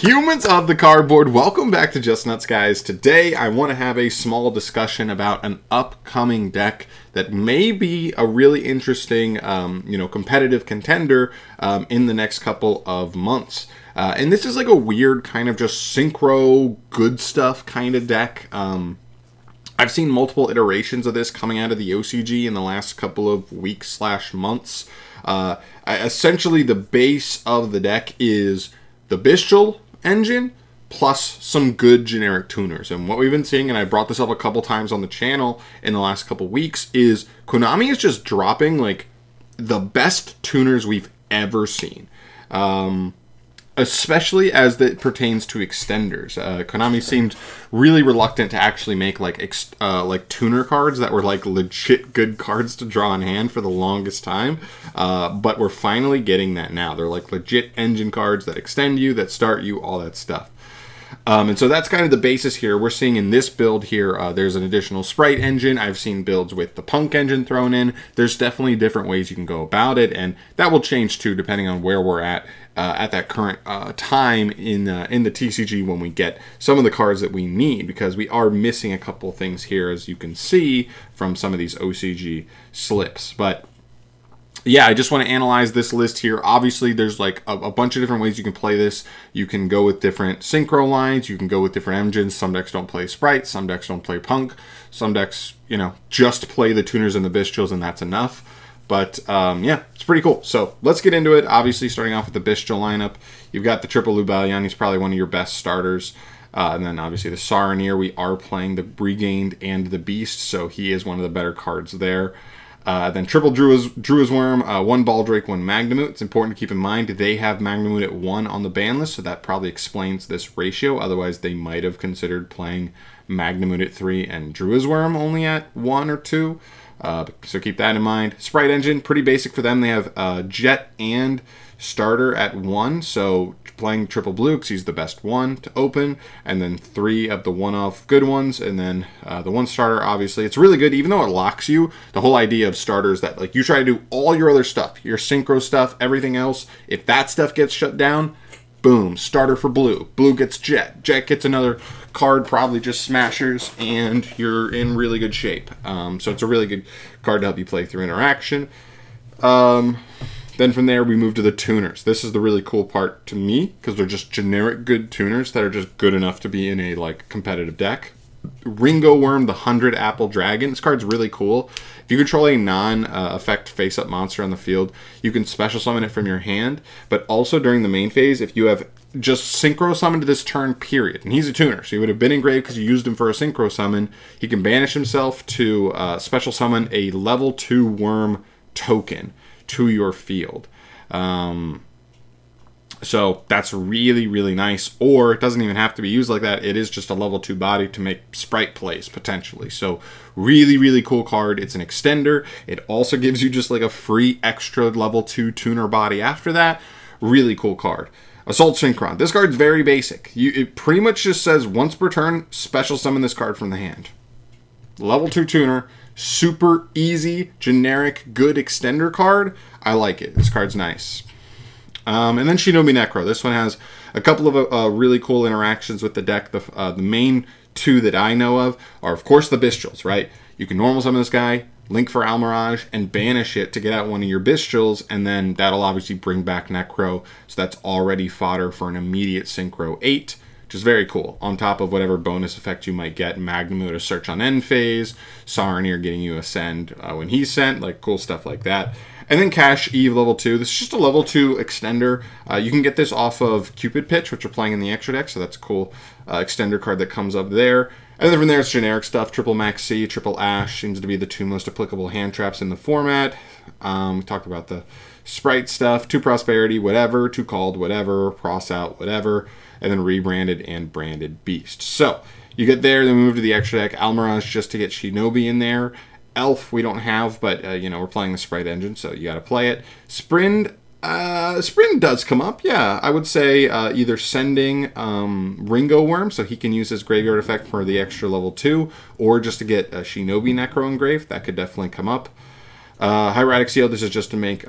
Humans of the cardboard, welcome back to Just Nuts, guys. Today I want to have a small discussion about an upcoming deck that may be a really interesting, competitive contender in the next couple of months. And this is like a weird kind of just synchro good stuff kind of deck. I've seen multiple iterations of this coming out of the OCG in the last couple of weeks / months. Essentially, the base of the deck is the bystial engine plus some good generic tuners. And what we've been seeing, and I brought this up a couple times on the channel in the last couple weeks, is Konami is just dropping like the best tuners we've ever seen. Especially as it pertains to extenders. Konami seemed really reluctant to actually make like tuner cards that were like legit good cards to draw in hand for the longest time. But we're finally getting that now. They're like legit engine cards that extend you, that start you, all that stuff. And so that's kind of the basis here. We're seeing in this build here, there's an additional sprite engine. I've seen builds with the punk engine thrown in. There's definitely different ways you can go about it, and that will change too depending on where we're at that current time in the TCG when we get some of the cards that we need, because we are missing a couple things here, as you can see from some of these OCG slips. But yeah, I just want to analyze this list here. Obviously, there's like a bunch of different ways you can play this. You can go with different synchro lines. You can go with different engines. Some decks don't play sprites. Some decks don't play punk. Some decks, just play the tuners and the bystials, and that's enough. But yeah, it's pretty cool. So let's get into it. Obviously, starting off with the bystial lineup, you've got the triple Lubalion. He's probably one of your best starters. And then obviously the Saronir. We are playing the Regained and the Beast, so he is one of the better cards there. Then triple Drua's Worm, one Baldrake, one Magnemute. It's important to keep in mind they have Magnemute at 1 on the ban list, so that probably explains this ratio. Otherwise, they might have considered playing Magnemute at 3 and Drua's Worm only at 1 or 2. So keep that in mind. Sprite engine, pretty basic for them. They have Jet and Starter at 1, so playing triple blue because he's the best one to open, and then 3 of the one-off good ones, and then the one starter. Obviously, it's really good, even though it locks you. The whole idea of starters that like you try to do all your other stuff, your synchro stuff, everything else. If that stuff gets shut down, boom, starter for blue. Blue gets Jet. Jet gets another card, probably just smashers, and you're in really good shape. So it's a really good card to help you play through interaction. Then from there, we move to the tuners. This is the really cool part to me, because they're just generic good tuners that are just good enough to be in a like competitive deck. Ringo Worm, the 100 Apple Dragon. This card's really cool. If you control a non-effect face-up monster on the field, you can special summon it from your hand, but also during the main phase, if you have just synchro summoned this turn, period. And he's a tuner, so he would have been engraved because you used him for a synchro summon. He can banish himself to special summon a level 2 worm token to your field. So that's really, really nice. Or it doesn't even have to be used like that. It is just a level 2 body to make sprite plays, potentially. So really, really cool card. It's an extender. It also gives you just like a free extra level 2 tuner body after that. Really cool card. Assault Synchron. This card's very basic. It pretty much just says once per turn, special summon this card from the hand. Level 2 tuner. Super easy, generic, good extender card. I like it. This card's nice. And then Shinobi Necro. This one has a couple of really cool interactions with the deck. The main 2 that I know of are, of course, the Bystials, right? You can normal summon this guy, link for Almirage, and banish it to get out one of your Bystials, and then that'll obviously bring back Necro, so that's already fodder for an immediate Synchro 8, which is very cool. On top of whatever bonus effect you might get, Magnemute a search on end phase, Saronir getting you a send when he's sent, like cool stuff like that. And then Cash Eve level 2. This is just a level 2 extender. You can get this off of Cupid Pitch, which are playing in the extra deck, so that's a cool extender card that comes up there. And then from there, it's generic stuff. Triple Max C, Triple Ash seems to be the 2 most applicable hand traps in the format. We talked about the sprite stuff. 2 Prosperity, whatever. 2 Called, whatever. Cross Out, whatever. And then Rebranded and Branded Beast. So you get there, then we move to the extra deck. Almirage just to get Shinobi in there. Elf we don't have, but we're playing the sprite engine, so you got to play it. Sprint does come up, yeah. I would say either sending Ringo Worm, so he can use his graveyard effect for the extra level 2, or just to get a Shinobi Necro engraved. That could definitely come up. Hieratic Seal, this is just to make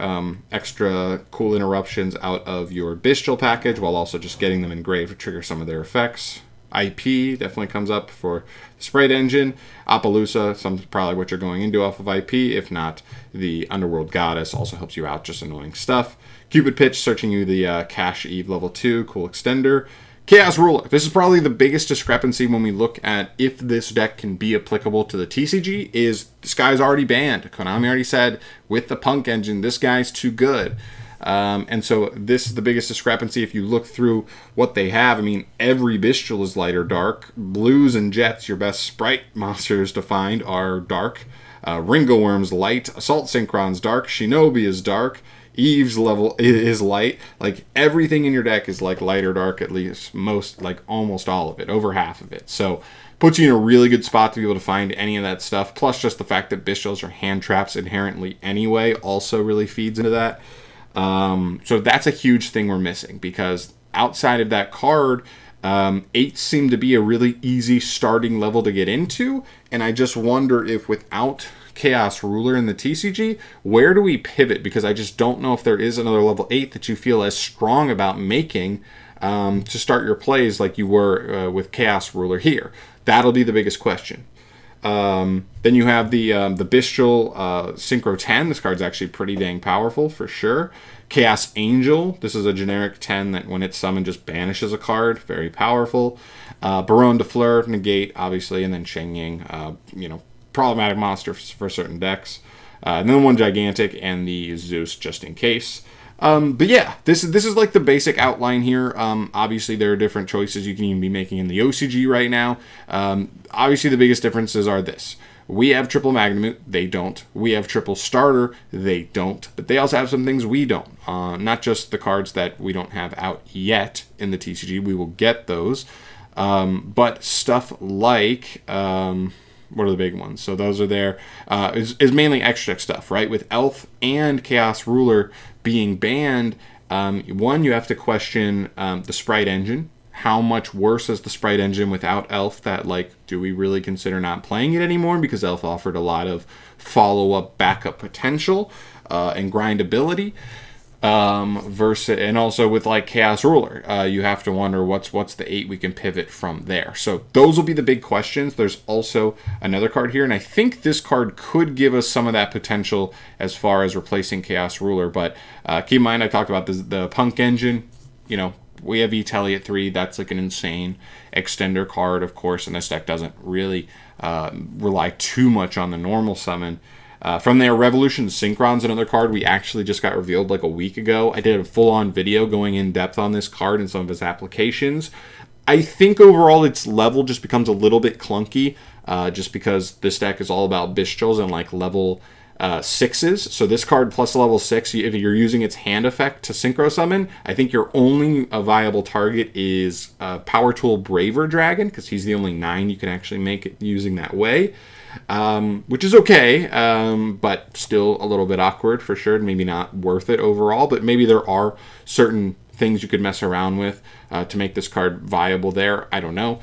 extra cool interruptions out of your bystial package while also just getting them engraved to trigger some of their effects. IP definitely comes up for the Sprite Engine. Appaloosa, probably what you're going into off of IP. If not, the Underworld Goddess also helps you out, just annoying stuff. Cupid Pitch, searching you the Cash Eve level 2, cool extender. Chaos Ruler. This is probably the biggest discrepancy when we look at if this deck can be applicable to the TCG, is this guy's already banned. Konami already said, with the Punk engine, this guy's too good. And so this is the biggest discrepancy. If you look through what they have, I mean, every Bystial is light or dark. Blues and Jets, your best Sprite monsters to find, are dark. Ringo Worm's light. Assault Synchron's dark. Shinobi is dark. Eve's level is light. Like, everything in your deck is like light or dark, at least almost all of it, over half of it. So puts you in a really good spot to be able to find any of that stuff. Plus just the fact that Bystials are hand traps inherently anyway also really feeds into that. So that's a huge thing we're missing, because outside of that card, 8 seem to be a really easy starting level to get into, and I just wonder if without Chaos Ruler in the TCG, where do we pivot? Because I just don't know if there is another level 8 that you feel as strong about making to start your plays like you were with Chaos Ruler here. That'll be the biggest question. Then you have the Bystial Synchro 10. This card's actually pretty dang powerful for sure. Chaos Angel. This is a generic 10 that when it's summoned just banishes a card. Very powerful. Baronne de Fleur, negate, obviously, and then Cheng Ying, problematic monster for certain decks. And then one Gigantic and the Zeus just in case. But yeah, this is like the basic outline here. Obviously, there are different choices you can even be making in the OCG right now. Obviously, the biggest differences are this. We have triple Magnamut, they don't. We have triple Starter, they don't. But they also have some things we don't. Not just the cards that we don't have out yet in the TCG. We will get those. But stuff like... what are the big ones? So those are there. Is mainly extra deck stuff, right? With Elf and Chaos Ruler being banned, one, you have to question the Sprite Engine. How much worse is the Sprite Engine without Elf? That, like, do we really consider not playing it anymore? Because Elf offered a lot of follow-up, backup potential and grindability. And also with like Chaos Ruler, you have to wonder what's the 8 we can pivot from there. So those will be the big questions. There's also another card here, and I think this card could give us some of that potential as far as replacing Chaos Ruler. But keep in mind, I talked about the Punk engine. We have E-Telly at 3. That's like an insane extender card, of course, and this deck doesn't really rely too much on the normal summon. From there, Revolution Synchron's another card we actually just got revealed like a week ago. I did a full-on video going in depth on this card and some of its applications. I think overall its level just becomes a little bit clunky, just because this deck is all about Bystials and like level 6s. So this card plus level 6, if you're using its hand effect to synchro summon, I think your only viable target is Power Tool Braver Dragon, because he's the only 9 you can actually make it using that way. Which is okay, but still a little bit awkward for sure. Maybe not worth it overall, but maybe there are certain things you could mess around with to make this card viable there. I don't know.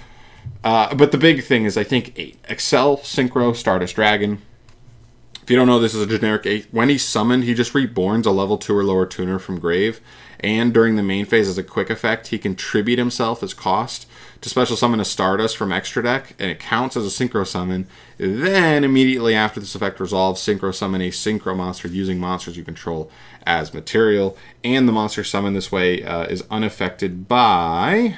But the big thing is, I think 8. Excel, Synchro, Stardust Dragon. If you don't know, this is a generic 8. When he's summoned, he just reborns a level 2 or lower tuner from grave. And during the main phase, as a quick effect, he can tribute himself as cost to special summon a Stardust from extra deck, and it counts as a Synchro summon. Then, immediately after this effect resolves, Synchro summon a Synchro monster using monsters you control as material. And the monster summoned this way is unaffected by...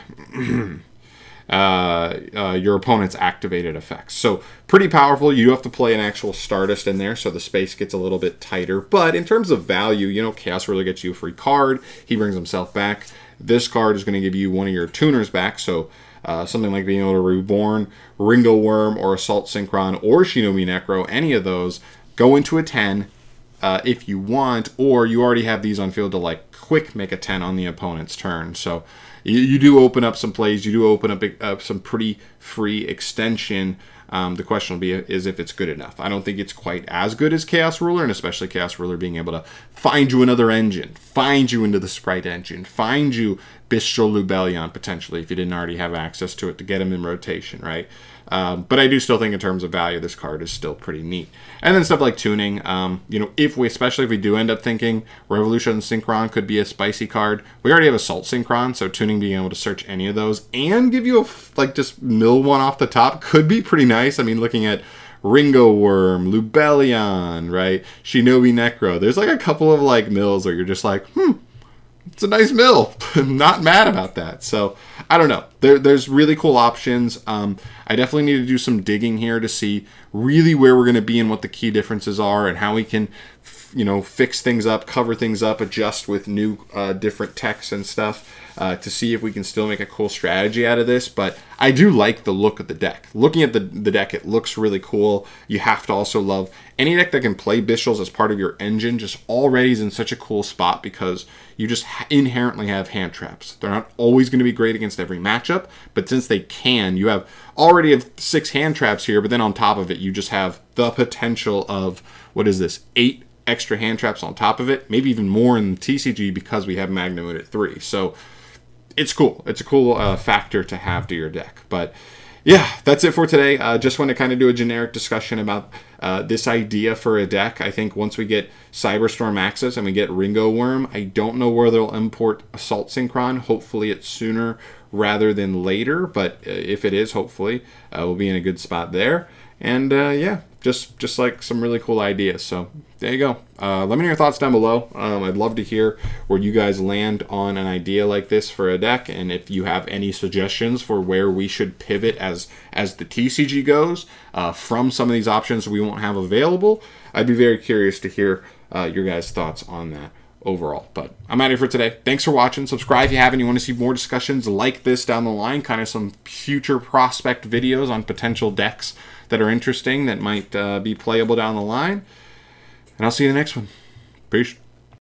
your opponent's activated effects. So pretty powerful. You do have to play an actual Stardust in there, so the space gets a little bit tighter. But in terms of value, Chaos Ruler gets you a free card. He brings himself back. This card is going to give you one of your tuners back, so something like being able to reborn Ringo Worm or Assault Synchron or Shinobi Necro, any of those, go into a 10 if you want, or you already have these on field to like quick make a 10 on the opponent's turn. So you do open up some plays. You do open up some pretty free extension. The question will be is if it's good enough. I don't think it's quite as good as Chaos Ruler, and especially Chaos Ruler being able to find you another engine, find you into the Sprite engine, find you Bystial Lubellion, potentially, if you didn't already have access to it to get him in rotation, right? But I do still think in terms of value, this card is still pretty neat. And then stuff like tuning, you know, especially if we do end up thinking Revolution Synchron could be a spicy card, we already have Assault Synchron, so tuning, being able to search any of those and give you like just mill one off the top could be pretty nice. I mean, looking at Ringo Worm, Lubellion, right? Shinobi Necro. There's like a couple of like mills where you're just like, it's a nice mill. I'm not mad about that. So I don't know. There's really cool options. I definitely need to do some digging here to see really where we're going to be and what the key differences are and how we can, you know, fix things up, cover things up, adjust with new different texts and stuff to see if we can still make a cool strategy out of this. But I do like the look of the deck. Looking at the deck, it looks really cool. You have to also love any deck that can play Bystials as part of your engine. Just already is in such a cool spot because you just inherently have hand traps. They're not always going to be great against every matchup, but since they can, you already have 6 hand traps here, but then on top of it, you just have the potential of, what is this, 8 extra hand traps on top of it, maybe even more in the TCG because we have Magnum at 3. So it's cool. It's a cool factor to have to your deck. But yeah, that's it for today. Just want to kind of do a generic discussion about this idea for a deck. I think once we get Cyberstorm access and we get Ringo Worm, I don't know where they'll import Assault Synchron. Hopefully it's sooner rather than later, but if it is, hopefully we'll be in a good spot there. And yeah, just like some really cool ideas. So there you go. Let me know your thoughts down below. I'd love to hear where you guys land on an idea like this for a deck, and if you have any suggestions for where we should pivot as the TCG goes from some of these options we won't have available. I'd be very curious to hear your guys' thoughts on that overall. But I'm out of here for today. Thanks for watching. Subscribe if you haven't. You want to see more discussions like this down the line, kind of some future prospect videos on potential decks that are interesting that might be playable down the line. And I'll see you in the next one. Peace.